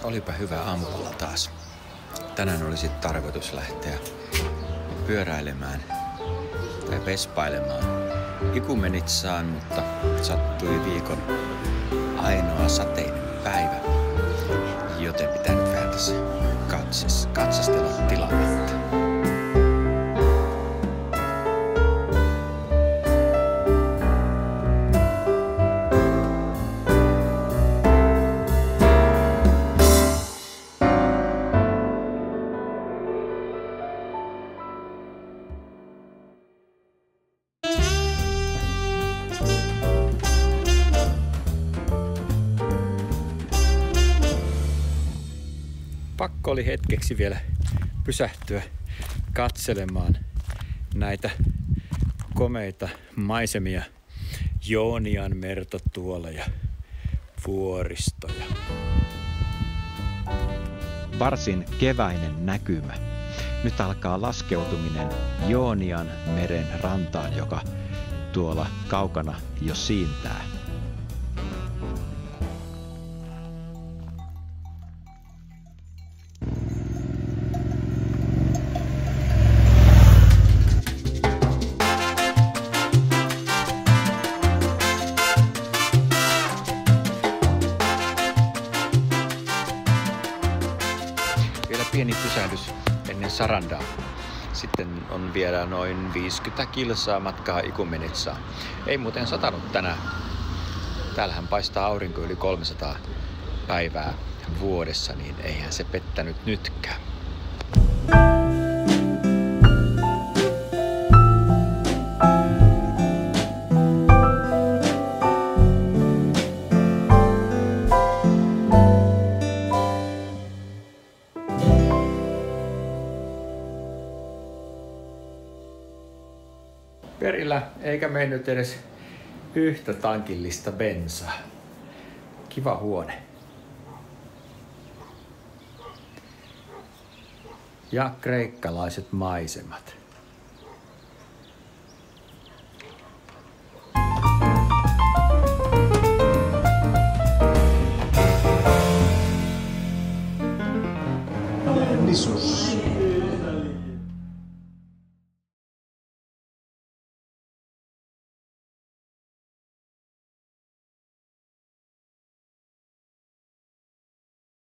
Olipa hyvä aamupala taas. Tänään olisi tarkoitus lähteä pyöräilemään tai vespailemaan Ikumenitsaan, mutta sattui viikon ainoa sateinen päivä, joten pitää nyt vähän tässä katsastella tilannetta. Pakko oli hetkeksi vielä pysähtyä katselemaan näitä komeita maisemia, Joonianmerta tuolla ja vuoristoja. Varsin keväinen näkymä. Nyt alkaa laskeutuminen Joonianmeren rantaan, joka tuolla kaukana jo siintää. Pieni pysähdys ennen Sarandaa. Sitten on vielä noin 50 kilsaa matkaa Ikumenitsaan. Ei muuten satanut tänään. Täällähän paistaa aurinko yli 300 päivää vuodessa, niin eihän se pettänyt nytkään. Perillä eikä mennyt edes yhtä tankillista bensaa. Kiva huone. Ja kreikkalaiset maisemat. Nissos.